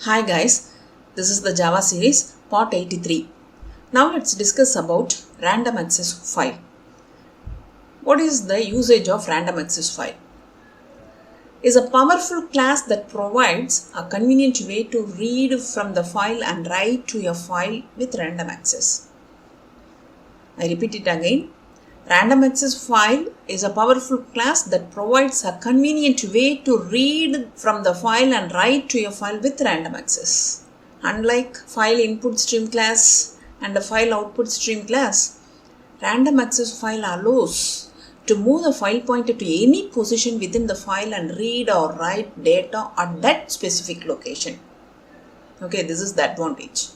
Hi guys, this is the Java series part 83. Now let's discuss about RandomAccessFile. What is the usage of RandomAccessFile? Is a powerful class that provides a convenient way to read from the file and write to a file with random access. I repeat it again. RandomAccessFile is a powerful class that provides a convenient way to read from the file and write to a file with random access. Unlike FileInputStream class and the FileOutputStream class, RandomAccessFile allows to move the file pointer to any position within the file and read or write data at that specific location. Okay, this is the advantage.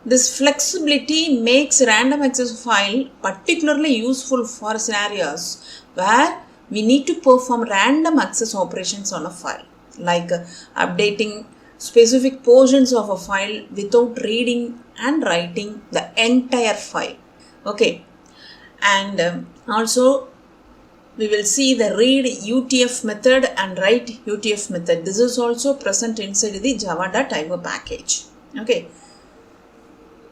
This flexibility makes RandomAccessFile particularly useful for scenarios where we need to perform random access operations on a file, like updating specific portions of a file without reading and writing the entire file. Okay, and also we will see the ReadUTF method and WriteUTF method. This is also present inside the java.io package. Okay.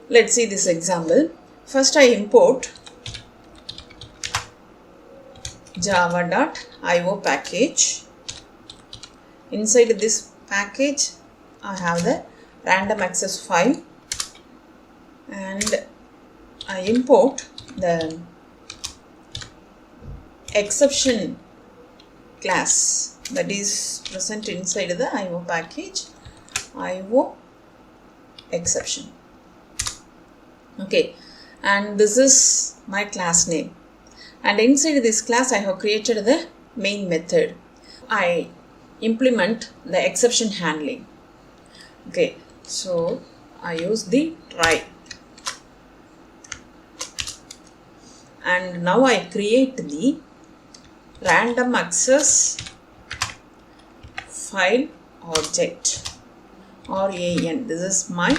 Let's see this example. First I import java.io package. Inside this package I have the random access file and I import the exception class that is present inside the IO package, IO exception. Okay, and this is my class name, and inside this class I have created the main method. I implement the exception handling. Okay, so I use the try, and now I create the random access file object RAN. This is my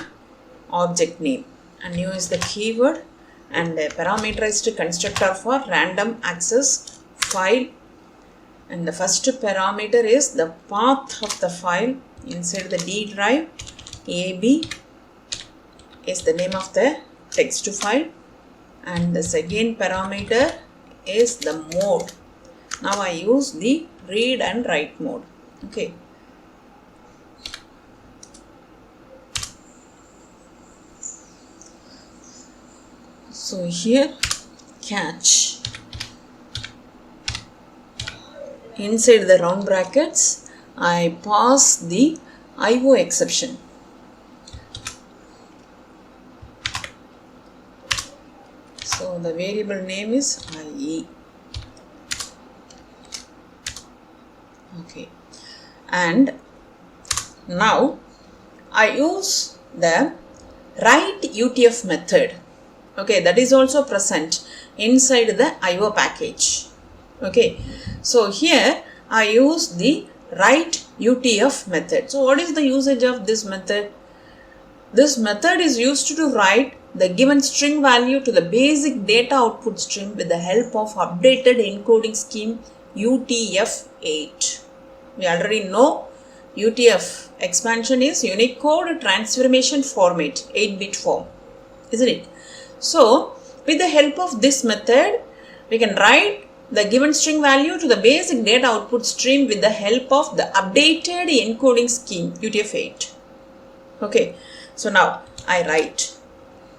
object name, and new is the keyword and a parameterized constructor for random access file, and the first parameter is the path of the file. Inside the D drive, AB is the name of the text file, and the second parameter is the mode. Now I use the read and write mode. Okay. So here catch, inside the round brackets I pass the IO exception. So the variable name is IE. Okay, and now I use the WriteUTF method. Okay, that is also present inside the IO package. Okay, so here I use the WriteUTF method. So what is the usage of this method? This method is used to write the given string value to the basic data output stream with the help of updated encoding scheme UTF-8. We already know UTF expansion is Unicode Transformation Format, 8-bit form, isn't it? So with the help of this method, we can write the given string value to the basic data output stream with the help of the updated encoding scheme UTF-8. Okay, so now I write.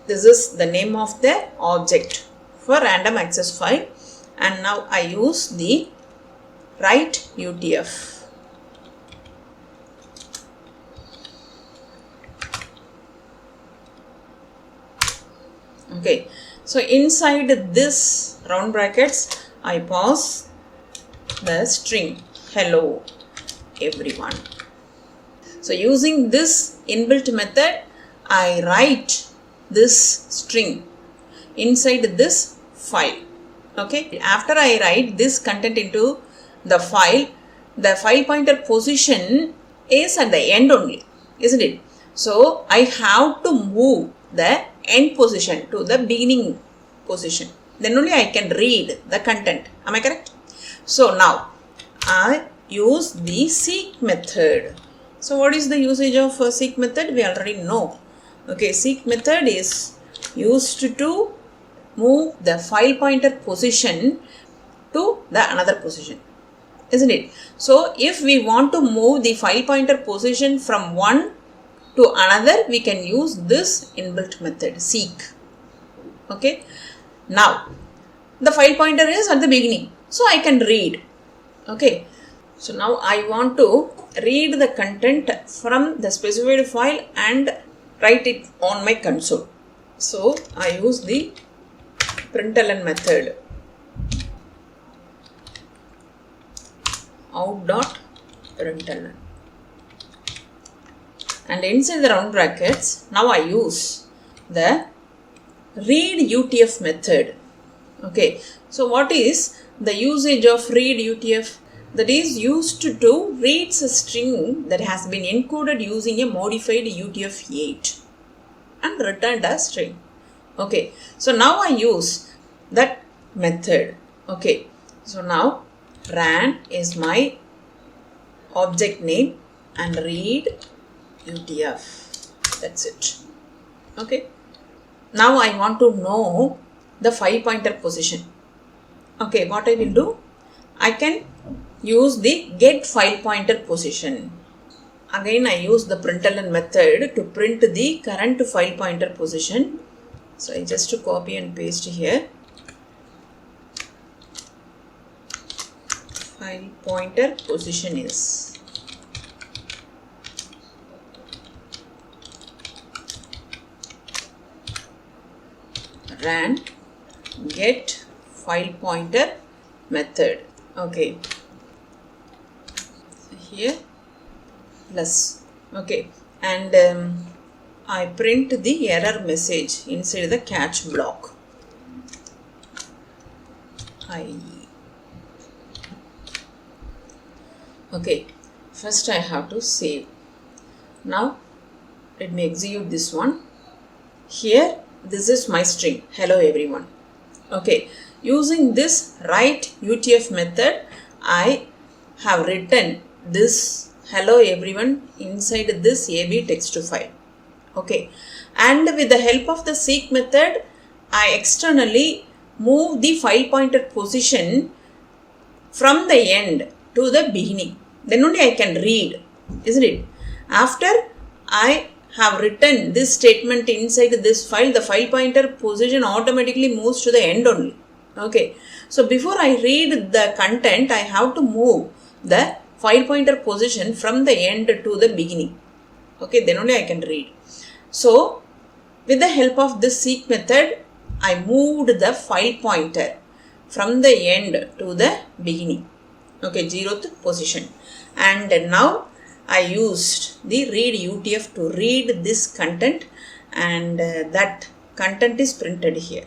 This is the name of the object for random access file, and now I use the WriteUTF. Okay, so inside this round brackets I pass the string hello everyone. So using this inbuilt method I write this string inside this file. Okay, after I write this content into the file pointer position is at the end only, isn't it? So I have to move the end position to the beginning position, then only I can read the content. Am I correct? So now I use the seek method. So what is the usage of seek method? We already know. Okay, seek method is used to move the file pointer position to the another position, isn't it? So if we want to move the file pointer position from one to another, we can use this inbuilt method seek. Okay, now the file pointer is at the beginning, so I can read. Okay, so now I want to read the content from the specified file and write it on my console. So I use the println method out.println, and inside the round brackets now I use the ReadUTF method. Okay, so what is the usage of ReadUTF? That is used to read a string that has been encoded using a modified UTF-8 and returned as string. Okay, so now I use that method. Okay, so now ran is my object name and ReadUTF. That's it. Okay, now I want to know the file pointer position. Okay, what I will do? I can use the get file pointer position. Again, I use the println method to print the current file pointer position. So I just copy and paste here. File pointer position is ran get file pointer method. Okay, so here plus. Okay, and I print the error message inside the catch block. Okay, first I have to save. Now let me execute this one. Here this is my string, hello everyone. Okay, using this WriteUTF method, I have written this hello everyone inside this AB text file. Okay, and with the help of the seek method, I externally move the file pointer position from the end to the beginning. Then only I can read, isn't it? After I have written this statement inside this file, the file pointer position automatically moves to the end only. Okay, so before I read the content, I have to move the file pointer position from the end to the beginning. Okay, then only I can read. So with the help of this seek method, I moved the file pointer from the end to the beginning. Okay, 0th position. And now I used the ReadUTF to read this content, and that content is printed here.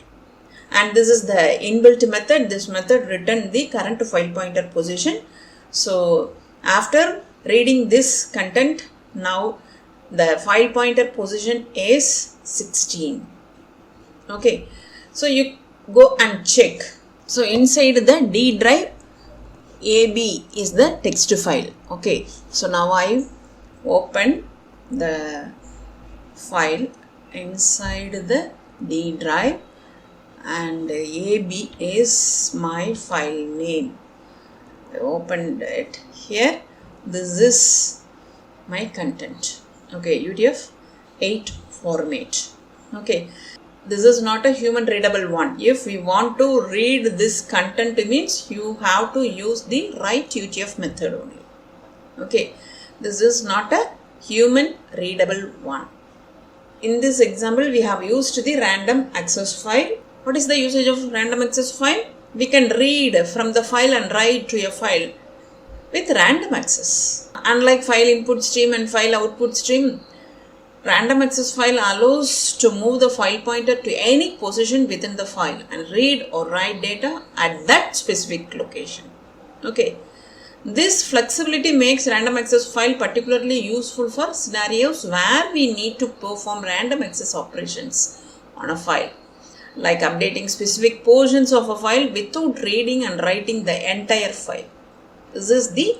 And this is the inbuilt method. This method returned the current file pointer position. So after reading this content, now the file pointer position is 16. Okay, so you go and check. So inside the D drive, AB is the text file. Okay, so now I open the file inside the D drive, and AB is my file name. I opened it here. This is my content. Okay, UTF-8 format. Okay, this is not a human readable one. If we want to read this content, means you have to use the WriteUTF method only. Okay, this is not a human readable one. In this example, we have used the RandomAccessFile. What is the usage of RandomAccessFile? We can read from the file and write to a file with random access. Unlike FileInputStream and FileOutputStream, RandomAccessFile allows to move the file pointer to any position within the file and read or write data at that specific location. Okay, this flexibility makes RandomAccessFile particularly useful for scenarios where we need to perform random access operations on a file, like updating specific portions of a file without reading and writing the entire file. This is the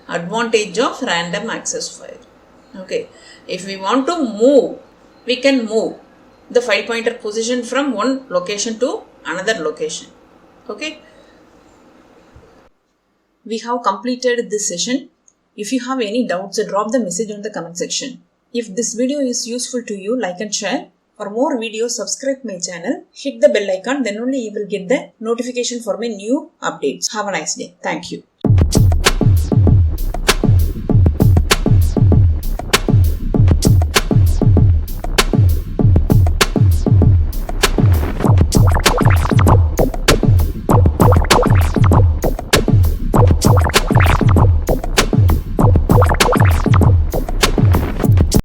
advantage of RandomAccessFile. Okay, if we want to move, we can move the file pointer position from one location to another location. Okay, we have completed this session. If you have any doubts, drop the message on the comment section. If this video is useful to you, like and share. For more videos, subscribe my channel, hit the bell icon, then only you will get the notification for my new updates. Have a nice day. Thank you.